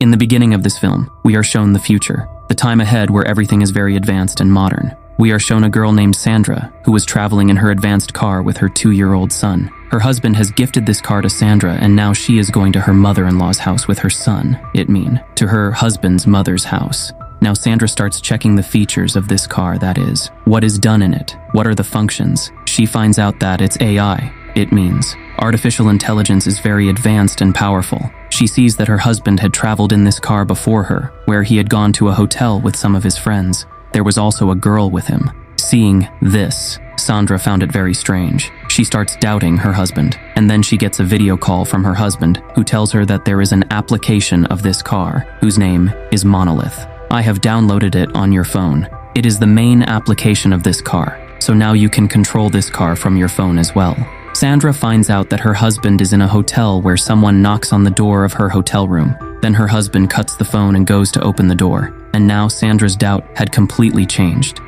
In the beginning of this film, we are shown the future, the time ahead where everything is very advanced and modern. We are shown a girl named Sandra, who was traveling in her advanced car with her 2-year-old son. Her husband has gifted this car to Sandra, and now she is going to her mother-in-law's house with her son, to her husband's mother's house. Now Sandra starts checking the features of this car, that is, what is done in it, what are the functions. She finds out that it's AI. It means artificial intelligence is very advanced and powerful. She sees that her husband had traveled in this car before her, where he had gone to a hotel with some of his friends. There was also a girl with him. Seeing this, Sandra found it very strange. She starts doubting her husband, and then she gets a video call from her husband, who tells her that there is an application of this car, whose name is Monolith. I have downloaded it on your phone. It is the main application of this car, so now you can control this car from your phone as well. Sandra finds out that her husband is in a hotel where someone knocks on the door of her hotel room. Then her husband cuts the phone and goes to open the door. And now Sandra's doubt had completely changed.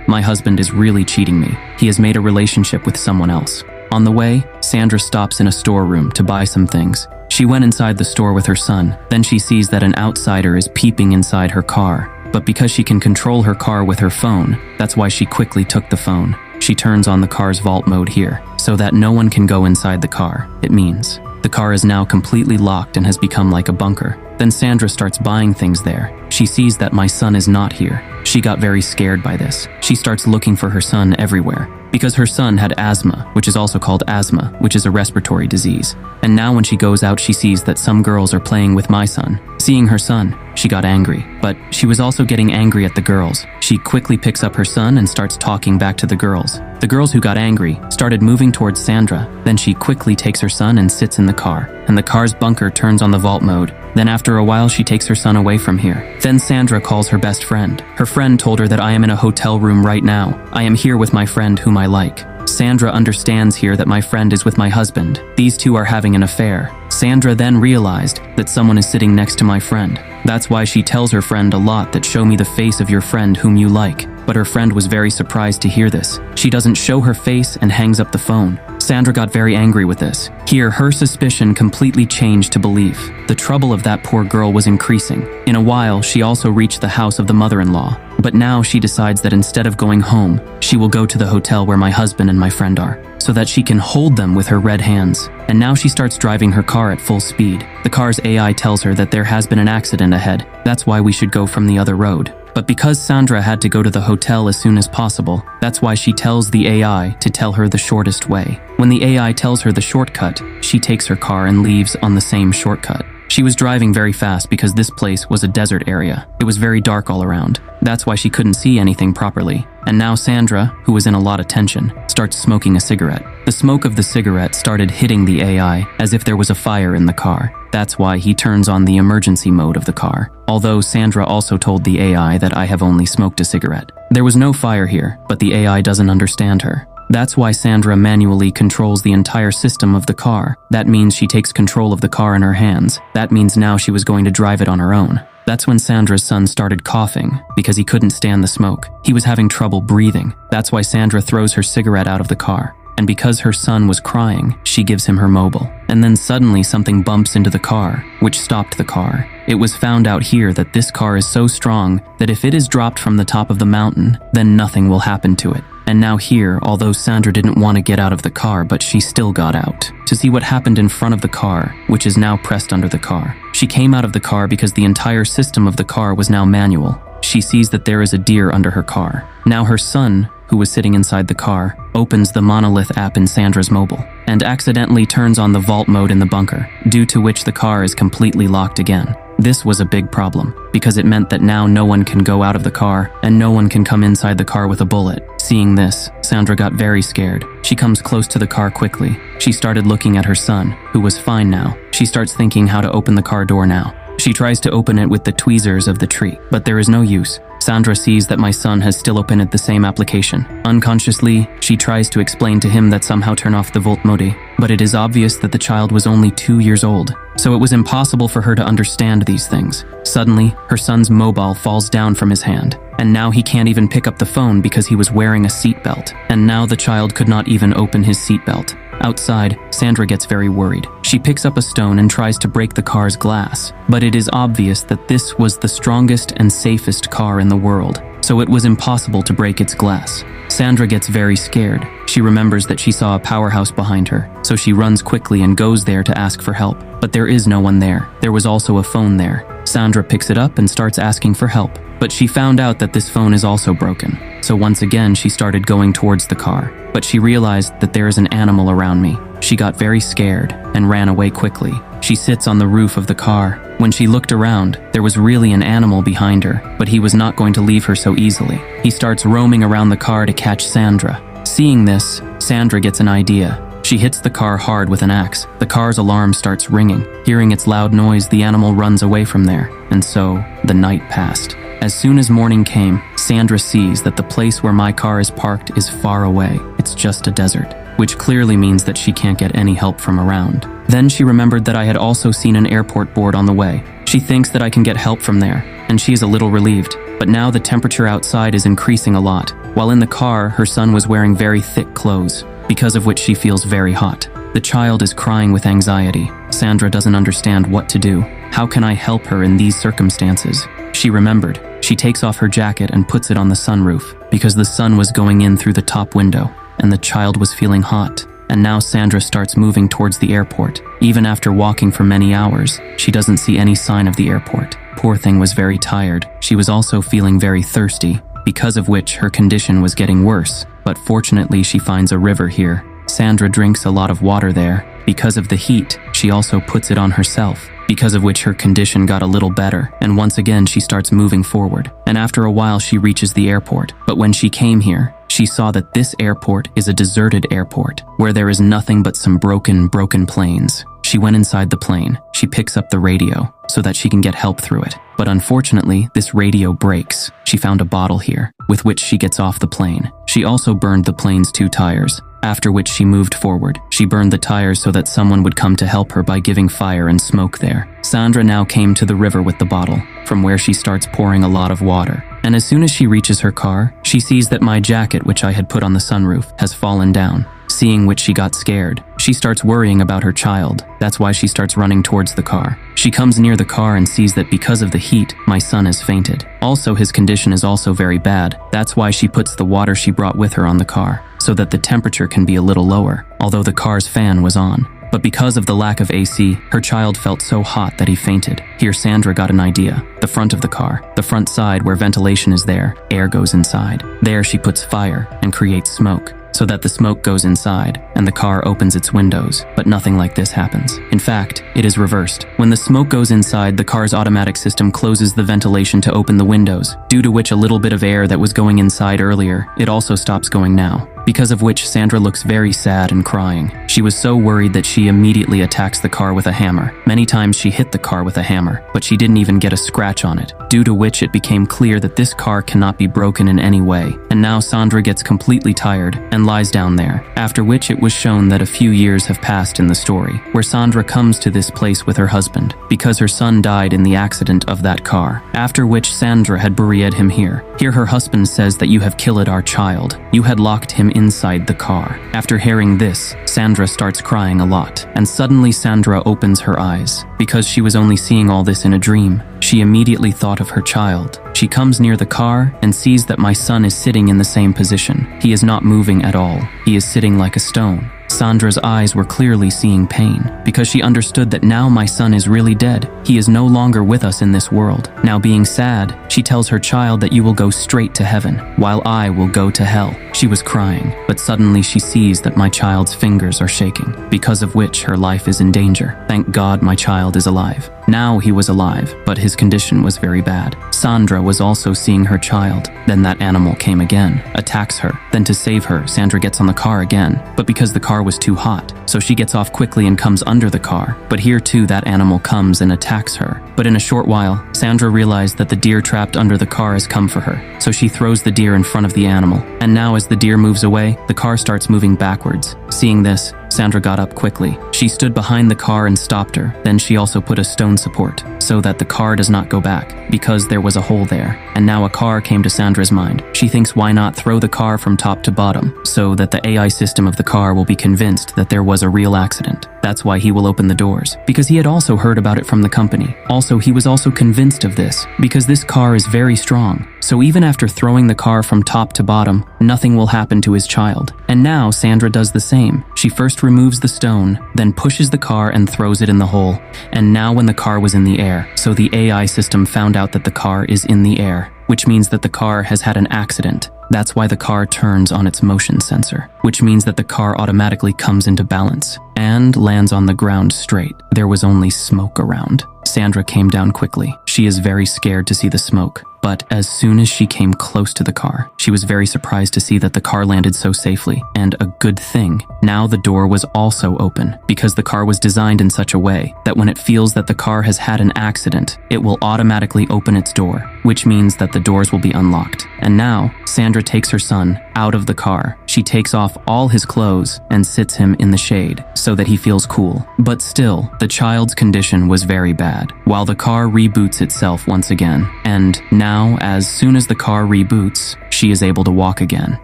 My husband is really cheating me. He has made a relationship with someone else. On the way, Sandra stops in a storeroom to buy some things. She went inside the store with her son. Then she sees that an outsider is peeping inside her car. But because she can control her car with her phone, that's why she quickly took the phone. She turns on the car's vault mode here, so that no one can go inside the car. It means the car is now completely locked and has become like a bunker. Then Sandra starts buying things there. She sees that my son is not here. She got very scared by this. She starts looking for her son everywhere, because her son had asthma, which is also called asthma, which is a respiratory disease. And now when she goes out, she sees that some girls are playing with my son. Seeing her son, she got angry, but she was also getting angry at the girls. She quickly picks up her son and starts talking back to the girls. The girls who got angry started moving towards Sandra. Then she quickly takes her son and sits in the car, and the car's bunker turns on the vault mode. Then after a while, she takes her son away from here. Then Sandra calls her best friend. Her friend told her that I am in a hotel room right now. I am here with my friend whom I like. Sandra understands here that my friend is with my husband. These two are having an affair. Sandra then realized that someone is sitting next to my friend. That's why she tells her friend a lot that show me the face of your friend whom you like. But her friend was very surprised to hear this. She doesn't show her face and hangs up the phone. Sandra got very angry with this. Here, her suspicion completely changed to belief. The trouble of that poor girl was increasing. In a while, she also reached the house of the mother-in-law. But now she decides that instead of going home, she will go to the hotel where my husband and my friend are, so that she can hold them with her red hands. And now she starts driving her car at full speed. The car's AI tells her that there has been an accident ahead. That's why we should go from the other road. But because Sandra had to go to the hotel as soon as possible, that's why she tells the AI to tell her the shortest way. When the AI tells her the shortcut, she takes her car and leaves on the same shortcut. She was driving very fast because this place was a desert area. It was very dark all around. That's why she couldn't see anything properly. And now Sandra, who was in a lot of tension, starts smoking a cigarette. The smoke of the cigarette started hitting the AI as if there was a fire in the car. That's why he turns on the emergency mode of the car. Although Sandra also told the AI that I have only smoked a cigarette. There was no fire here, but the AI doesn't understand her. That's why Sandra manually controls the entire system of the car. That means she takes control of the car in her hands. That means now she was going to drive it on her own. That's when Sandra's son started coughing because he couldn't stand the smoke. He was having trouble breathing. That's why Sandra throws her cigarette out of the car. And because her son was crying, she gives him her mobile. And then suddenly something bumps into the car, which stopped the car. It was found out here that this car is so strong that if it is dropped from the top of the mountain, then nothing will happen to it. And now here, although Sandra didn't want to get out of the car, but she still got out to see what happened in front of the car, which is now pressed under the car. She came out of the car because the entire system of the car was now manual. She sees that there is a deer under her car. Now her son, who was sitting inside the car, opens the Monolith app in Sandra's mobile and accidentally turns on the vault mode in the bunker, due to which the car is completely locked again. This was a big problem, because it meant that now no one can go out of the car and no one can come inside the car with a bullet. Seeing this, Sandra got very scared. She comes close to the car quickly. She started looking at her son, who was fine now. She starts thinking how to open the car door now. She tries to open it with the tweezers of the tree, but there is no use. Sandra sees that my son has still opened the same application. Unconsciously, she tries to explain to him that somehow turn off the Volt Modi, but it is obvious that the child was only 2 years old, so it was impossible for her to understand these things. Suddenly, her son's mobile falls down from his hand. and now he can't even pick up the phone because he was wearing a seatbelt, and now the child could not even open his seatbelt. Outside, Sandra gets very worried. She picks up a stone and tries to break the car's glass, but it is obvious that this was the strongest and safest car in the world, so it was impossible to break its glass. Sandra gets very scared. She remembers that she saw a powerhouse behind her, so she runs quickly and goes there to ask for help. But there is no one there. There was also a phone there. Sandra picks it up and starts asking for help, but she found out that this phone is also broken. So once again, she started going towards the car, but she realized that there is an animal around me. She got very scared and ran away quickly. She sits on the roof of the car. When she looked around, there was really an animal behind her, but he was not going to leave her so easily. He starts roaming around the car to catch Sandra. Seeing this, Sandra gets an idea. She hits the car hard with an axe. The car's alarm starts ringing. Hearing its loud noise, the animal runs away from there, and so the night passed. As soon as morning came, Sandra sees that the place where my car is parked is far away. It's just a desert, which clearly means that she can't get any help from around. Then she remembered that I had also seen an airport board on the way. She thinks that I can get help from there, and she is a little relieved. But now the temperature outside is increasing a lot. While in the car, her son was wearing very thick clothes, because of which she feels very hot. The child is crying with anxiety. Sandra doesn't understand what to do. How can I help her in these circumstances? She remembered. She takes off her jacket and puts it on the sunroof, because the sun was going in through the top window, and the child was feeling hot. And now Sandra starts moving towards the airport. Even after walking for many hours, she doesn't see any sign of the airport. Poor thing was very tired. She was also feeling very thirsty, because of which her condition was getting worse. But fortunately, she finds a river here. Sandra drinks a lot of water there. Because of the heat, she also puts it on herself, because of which her condition got a little better, and once again she starts moving forward. And after a while she reaches the airport. But when she came here, she saw that this airport is a deserted airport, where there is nothing but some broken planes. She went inside the plane. She picks up the radio, so that she can get help through it. But unfortunately, this radio breaks. She found a bottle here, with which she gets off the plane. She also burned the plane's 2 tires. After which she moved forward. She burned the tires so that someone would come to help her by giving fire and smoke there. Sandra now came to the river with the bottle, from where she starts pouring a lot of water. And as soon as she reaches her car, she sees that my jacket, which I had put on the sunroof, has fallen down. Seeing which she got scared. She starts worrying about her child. That's why she starts running towards the car. She comes near the car and sees that because of the heat, my son has fainted. Also, his condition is also very bad. That's why she puts the water she brought with her on the car, so that the temperature can be a little lower, although the car's fan was on. But because of the lack of AC, her child felt so hot that he fainted. Here Sandra got an idea. The front of the car, the front side where ventilation is there, air goes inside. There she puts fire and creates smoke, so that the smoke goes inside and the car opens its windows, but nothing like this happens. In fact, it is reversed. When the smoke goes inside, the car's automatic system closes the ventilation to open the windows, due to which a little bit of air that was going inside earlier, it also stops going now. Because of which Sandra looks very sad and crying. She was so worried that she immediately attacks the car with a hammer. Many times she hit the car with a hammer, but she didn't even get a scratch on it, due to which it became clear that this car cannot be broken in any way. And now Sandra gets completely tired and lies down there, after which it was shown that a few years have passed in the story, where Sandra comes to this place with her husband, because her son died in the accident of that car, after which Sandra had buried him here. Here her husband says that you have killed our child. You had locked him inside the car. After hearing this, Sandra starts crying a lot, and suddenly Sandra opens her eyes. Because she was only seeing all this in a dream, she immediately thought of her child. She comes near the car and sees that my son is sitting in the same position. He is not moving at all. He is sitting like a stone. Sandra's eyes were clearly seeing pain, because she understood that now my son is really dead. He is no longer with us in this world. Now being sad, she tells her child that you will go straight to heaven, while I will go to hell. She was crying, but suddenly she sees that my child's fingers are shaking, because of which her life is in danger. Thank God my child is alive. Now he was alive, but his condition was very bad. Sandra was also seeing her child. Then that animal came again, attacks her. Then to save her, Sandra gets on the car again, but because the car was too hot, so she gets off quickly and comes under the car. But here too that animal comes and attacks her. But in a short while, Sandra realized that the deer trapped under the car has come for her, so she throws the deer in front of the animal. And now as the deer moves away, the car starts moving backwards. Seeing this, Sandra got up quickly. She stood behind the car and stopped her. Then she also put a stone support so that the car does not go back, because there was a hole there. And now a car came to Sandra's mind. She thinks, why not throw the car from top to bottom so that the AI system of the car will be convinced that there was a real accident. That's why he will open the doors, because he had also heard about it from the company. Also, he was also convinced of this because this car is very strong. So even after throwing the car from top to bottom, nothing will happen to his child. And now Sandra does the same. She first removes the stone, then pushes the car and throws it in the hole. And now when the car was in the air, so the AI system found out that the car is in the air, which means that the car has had an accident. That's why the car turns on its motion sensor, which means that the car automatically comes into balance and lands on the ground straight. There was only smoke around. Sandra came down quickly. She is very scared to see the smoke. But as soon as she came close to the car, she was very surprised to see that the car landed so safely. And a good thing, now the door was also open, because the car was designed in such a way that when it feels that the car has had an accident, it will automatically open its door, which means that the doors will be unlocked. And now, Sandra takes her son out of the car. She takes off all his clothes and sits him in the shade so that he feels cool. But still, the child's condition was very bad, while the car reboots itself once again. And now, as soon as the car reboots, she is able to walk again.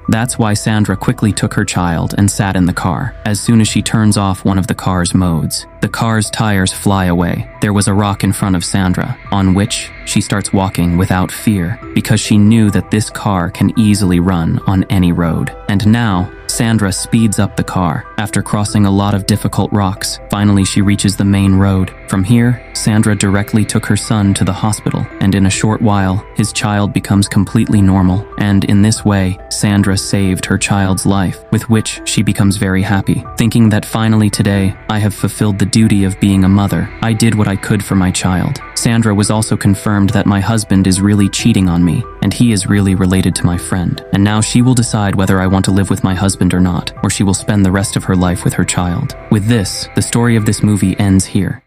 That's why Sandra quickly took her child and sat in the car. As soon as she turns off one of the car's modes, the car's tires fly away. There was a rock in front of Sandra, on which she starts walking without fear, because she knew that this car can easily run on any road. And now, Sandra speeds up the car. After crossing a lot of difficult rocks, finally she reaches the main road. From here, Sandra directly took her son to the hospital, and in a short while, his child becomes completely normal. And in this way, Sandra saved her child's life, with which she becomes very happy, thinking that finally today, I have fulfilled the duty of being a mother. I did what I could for my child. Sandra was also confirmed that my husband is really cheating on me, and he is really related to my friend. And now she will decide whether I want to live with my husband or not, or she will spend the rest of her life with her child. With this, the story of this movie ends here.